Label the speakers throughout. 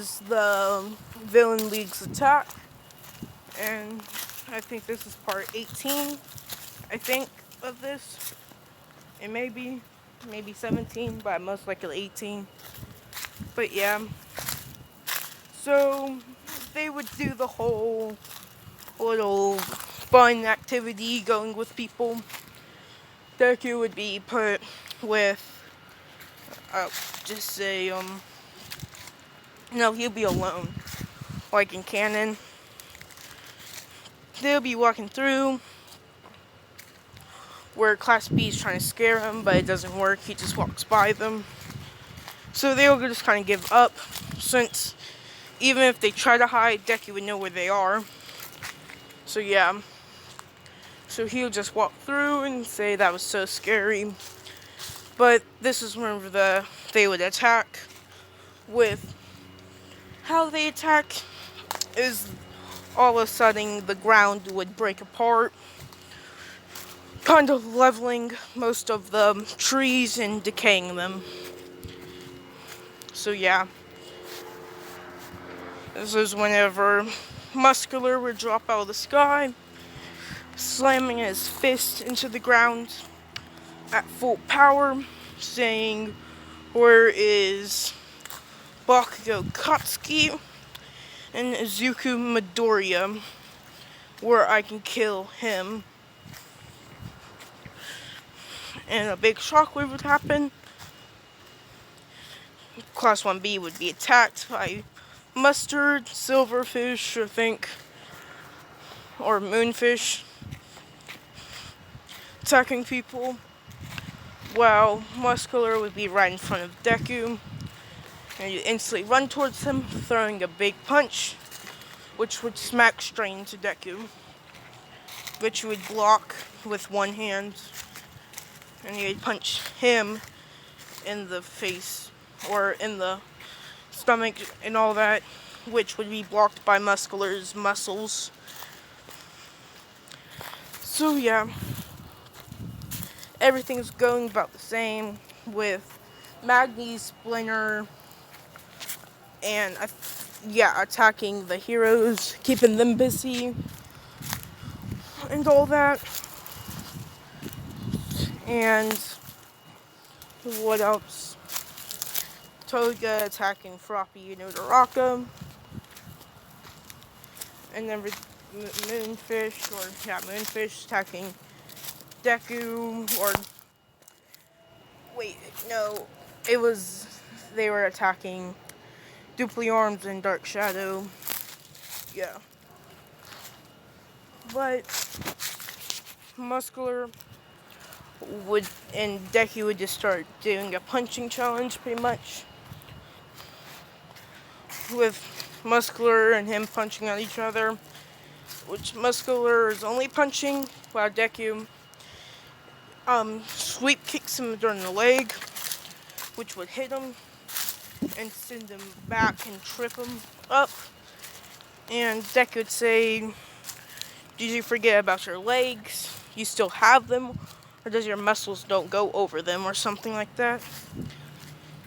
Speaker 1: is the Villain League's attack, and I think this is part 18, I think, of this. It may be, maybe 17, but most likely 18. But yeah, so they would do the whole little fun activity going with people. Deku would be put with, just say, no, he'll be alone, like in canon. They'll be walking through where Class B is trying to scare him, but it doesn't work. He just walks by them. So they'll just kind of give up, since even if they try to hide, Deku would know where they are. So yeah. So he'll just walk through and say that was so scary. But this is whenever they would attack. With how they attack is all of a sudden the ground would break apart, kind of leveling most of the trees and decaying them. So yeah. This is whenever Muscular would drop out of the sky, slamming his fist into the ground at full power, saying, "Where is Bakugo Katsuki and Izuku Midoriya, where I can kill him?" And a big shockwave would happen. Class 1B would be attacked by Mustard, Silverfish, I think, or Moonfish, attacking people, while Muscular would be right in front of Deku, and you instantly run towards him, throwing a big punch, which would smack straight into Deku, which you would block with one hand, and you would punch him in the face, or in the stomach and all that, which would be blocked by Muscular's muscles. So yeah, everything's going about the same, with Magni, Splinter, and attacking the heroes, keeping them busy, and all that. And what else? Toga attacking Froppy and Uraraka, and then Moonfish attacking Deku, they were attacking Dupli Arms and Dark Shadow. Yeah. But Muscular and Deku would just start doing a punching challenge, pretty much, with Muscular and him punching at each other, which Muscular is only punching, while Deku sweep kicks him during the leg, which would hit him and send him back and trip him up. And Deku would say, "Did you forget about your legs? You still have them? Or does your muscles don't go over them?" or something like that.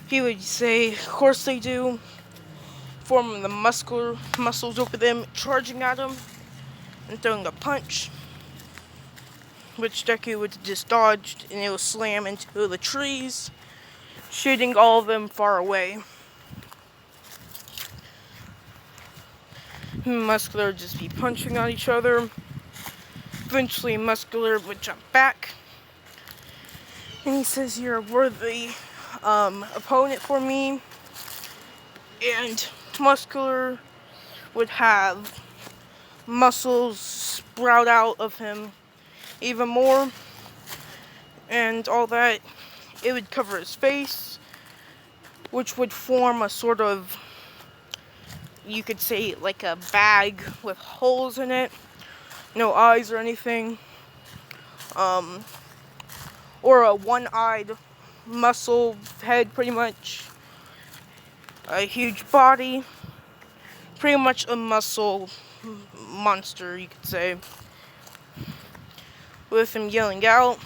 Speaker 1: He would say, "Of course they do," forming the muscles over them, charging at him and throwing a punch, which Deku would just dodged, and it would slam into the trees, shooting all of them far away. Muscular would just be punching at each other. Eventually, Muscular would jump back, and he says, "You're a worthy opponent for me." And Muscular would have muscles sprout out of him even more, and all that. It would cover his face, which would form a sort of, you could say, like a bag with holes in it, no eyes or anything, or a one-eyed muscle head, pretty much, a huge body, pretty much a muscle monster, you could say, with him yelling out,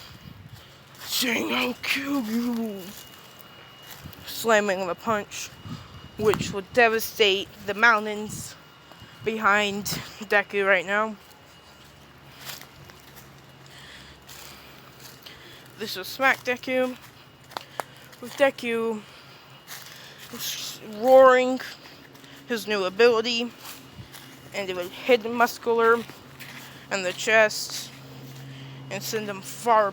Speaker 1: saying, "I'll kill you," slamming the punch, which would devastate the mountains behind Deku right now. This will smack Deku, with Deku roaring his new ability, and it would hit the muscular and the chest and send him far,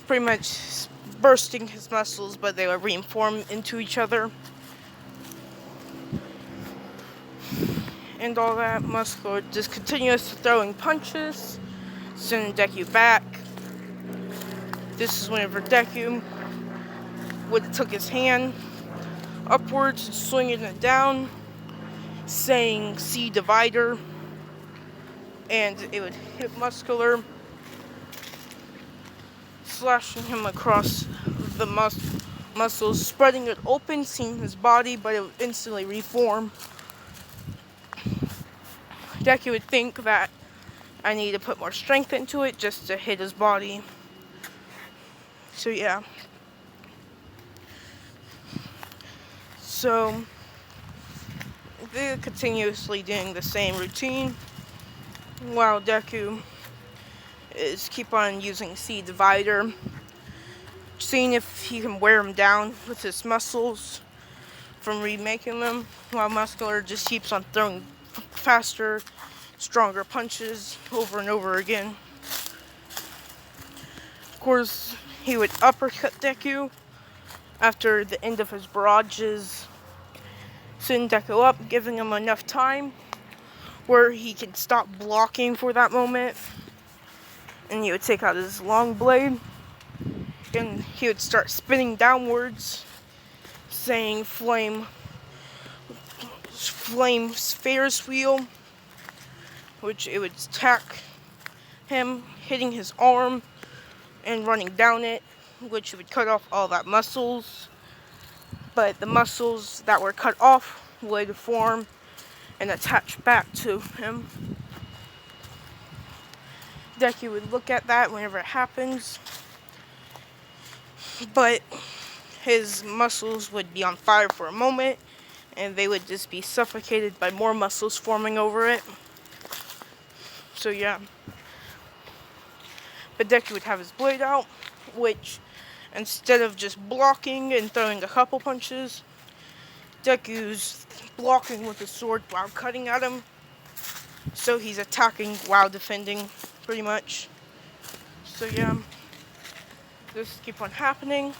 Speaker 1: pretty much bursting his muscles, but they would reform into each other. And all that. Muscular just continues throwing punches, sending Deku back. This is whenever Deku would took his hand upwards and swinging it down, saying C divider, and it would hit Muscular, slashing him across the muscles, spreading it open, seeing his body, but it would instantly reform. Deku would think that I need to put more strength into it just to hit his body. So yeah. So they're continuously doing the same routine while Deku is keep on using C divider, seeing if he can wear him down with his muscles from remaking them, while Muscular just keeps on throwing faster, stronger punches over and over again. Of course, he would uppercut Deku after the end of his barrages, send Deku up, giving him enough time where he can stop blocking for that moment, and he would take out his long blade, and he would start spinning downwards, saying flame Ferris wheel, which it would attack him, hitting his arm and running down it, which would cut off all that muscles. But the muscles that were cut off would form and attach back to him. Deku would look at that whenever it happens, but his muscles would be on fire for a moment, and they would just be suffocated by more muscles forming over it. So yeah. But Deku would have his blade out, which instead of just blocking and throwing a couple punches, Deku's blocking with his sword while cutting at him. So he's attacking while defending, pretty much. So yeah, this keep on happening.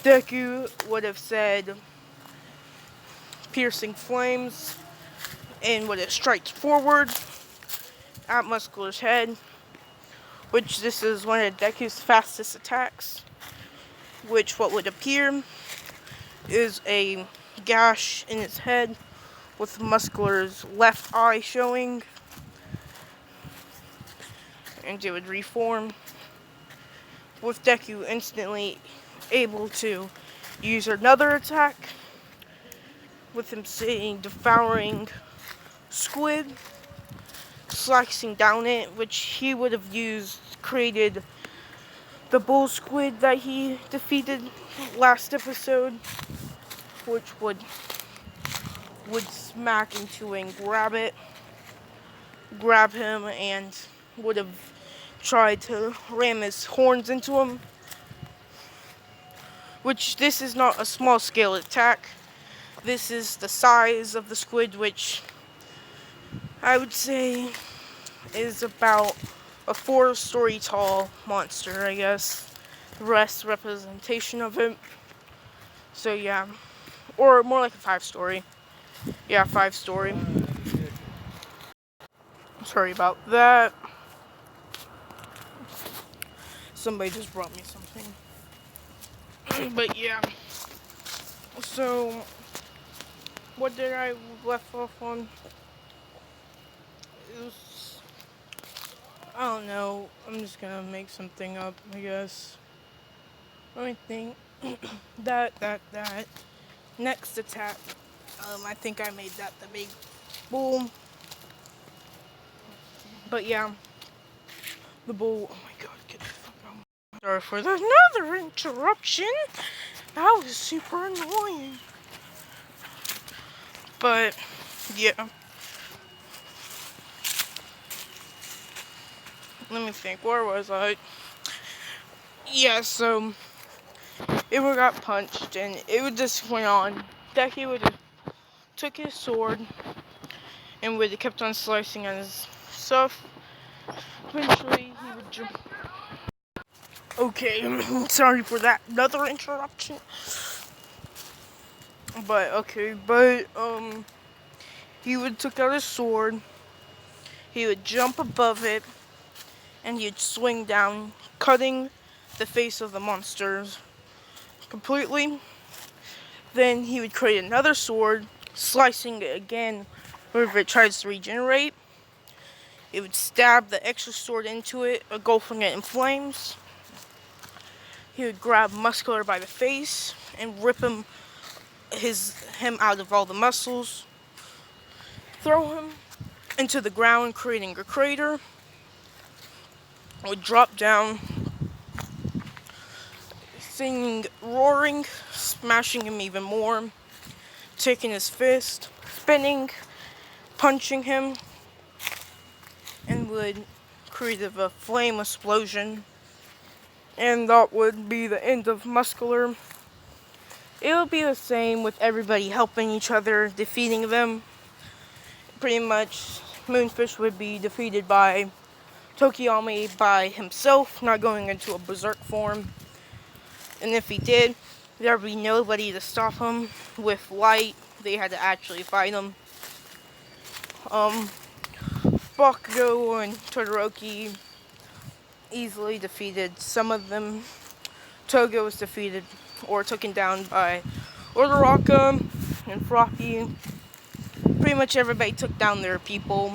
Speaker 1: Deku would have said piercing flames and would have striked forward at Muscular's head, which this is one of Deku's fastest attacks, which what would appear is a gash in its head with Muscular's left eye showing, and it would reform, with Deku instantly able to use another attack, with him saying devouring squid, slicing down it, which he would have created the bull squid that he defeated last episode, which would smack into and grab him, and would have tried to ram his horns into him. Which this is not a small scale attack. This is the size of the squid, which I would say is about a 4-story tall monster, I guess. The rest representation of it. So yeah. Or more like a 5-story. Yeah, 5-story. Sorry about that. Somebody just brought me something. But yeah. So, what did I left off on? It was, I don't know. I'm just gonna make something up, I guess. Let me think. that. Next attack. I think I made that the big bull. But yeah. The bull. Oh my god, get the fuck out. Sorry for another interruption. That was super annoying. But, yeah. Let me think, where was I? Yeah, so it would got punched and it would just went on. Deku would have took his sword and would have kept on slicing at his stuff. Eventually he would jump. Okay, sorry for that. Another interruption. But he would took out his sword, he would jump above it, and he'd swing down, cutting the face of the monsters completely. Then he would create another sword, slicing it again wherever it tries to regenerate. It would stab the extra sword into it, engulfing it in flames. He would grab Muscular by the face and rip him out of all the muscles, throw him into the ground, creating a crater. Would drop down, singing, roaring, smashing him even more, taking his fist, spinning, punching him, and would create a flame explosion. And that would be the end of Muscular. It would be the same with everybody helping each other, defeating them. Pretty much, Moonfish would be defeated by Tokiyami by himself, not going into a berserk form. And if he did, there would be nobody to stop him. With Light, they had to actually fight him. Bakugo and Todoroki easily defeated some of them. Togo was defeated or taken down by Uraraka and Froppy. Pretty much everybody took down their people.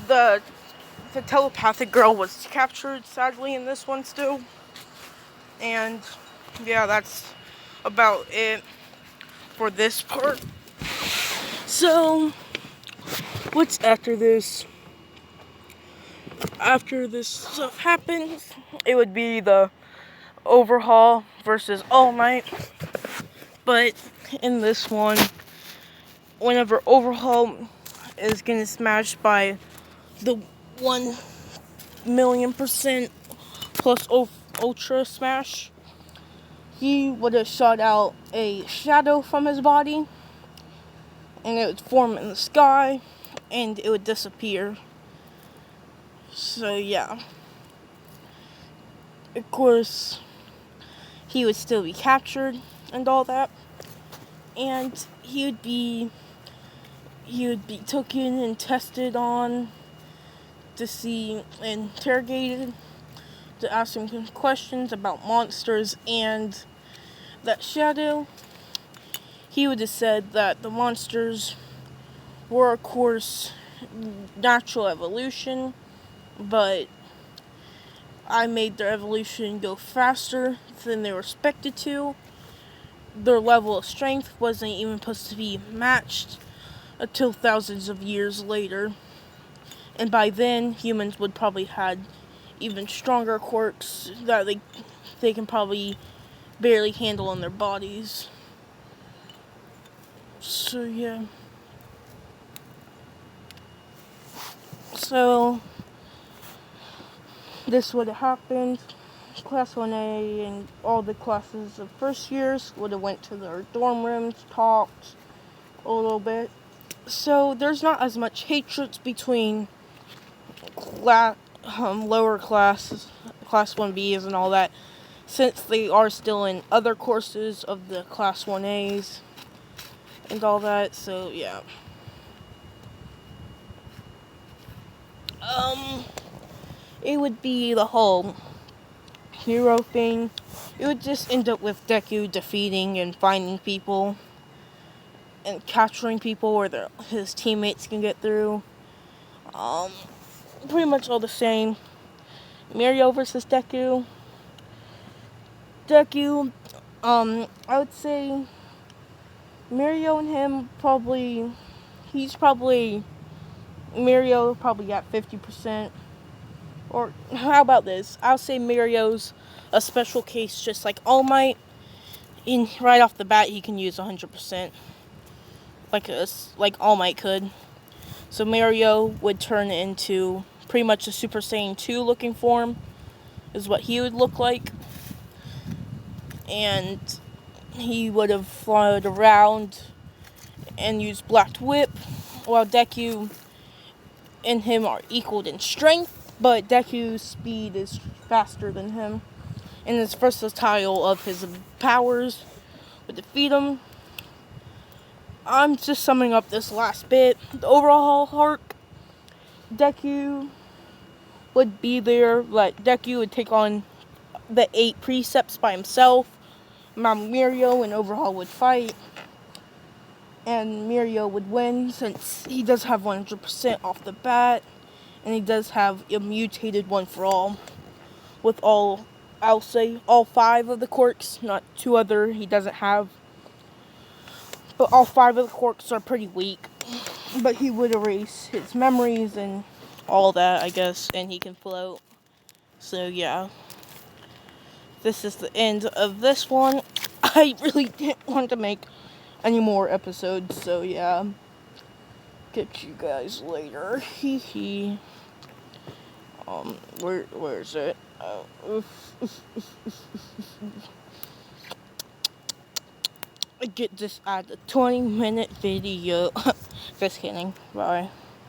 Speaker 1: The telepathic girl was captured, sadly, in this one still. And yeah, that's about it for this part. So, what's after this? After this stuff happens, it would be the Overhaul versus All Might. But in this one, whenever Overhaul is getting smashed by the 1,000,000% plus Ultra Smash, he would have shot out a shadow from his body, and it would form in the sky, and it would disappear. So yeah. Of course, he would still be captured and all that, and he would be taken and tested on to see, interrogated, to ask him questions about monsters and that shadow. He would have said that the monsters were, of course, natural evolution, but I made their evolution go faster than they were expected to. Their level of strength wasn't even supposed to be matched until thousands of years later. And by then, humans would probably had even stronger quirks that they can probably barely handle in their bodies. So yeah. So this would have happened. Class 1A and all the classes of first years would have went to their dorm rooms, talked a little bit. So there's not as much hatred between lower classes, class 1Bs and all that, since they are still in other courses of the class 1As and all that. So yeah. It would be the whole hero thing. It would just end up with Deku defeating and finding people and capturing people where his teammates can get through. Pretty much all the same. Mirio versus Deku. I would say Mirio and him Mirio probably got 50%. Or how about this? I'll say Mirio's a special case just like All Might. Right off the bat, he can use 100%, like All Might could. So Mario would turn into pretty much a Super Saiyan 2 looking form, is what he would look like. And he would have flown around and used Black Whip, while Deku and him are equal in strength, but Deku's speed is faster than him. And his versatile of his powers would defeat him. I'm just summing up this last bit. The overall arc, Deku would be there, but Deku would take on the 8 precepts by himself. Mario and Overhaul would fight, and Mario would win since he does have 100% off the bat, and he does have a mutated one for all, with I'll say all 5 of the quirks, not 2 other he doesn't have. But all 5 of the quirks are pretty weak. But he would erase his memories and all that, I guess, and he can float. So yeah, this is the end of this one. I really didn't want to make any more episodes, so yeah. Get you guys later. Hee hee. Where is it? I get this at a 20-minute video. Just kidding. Bye.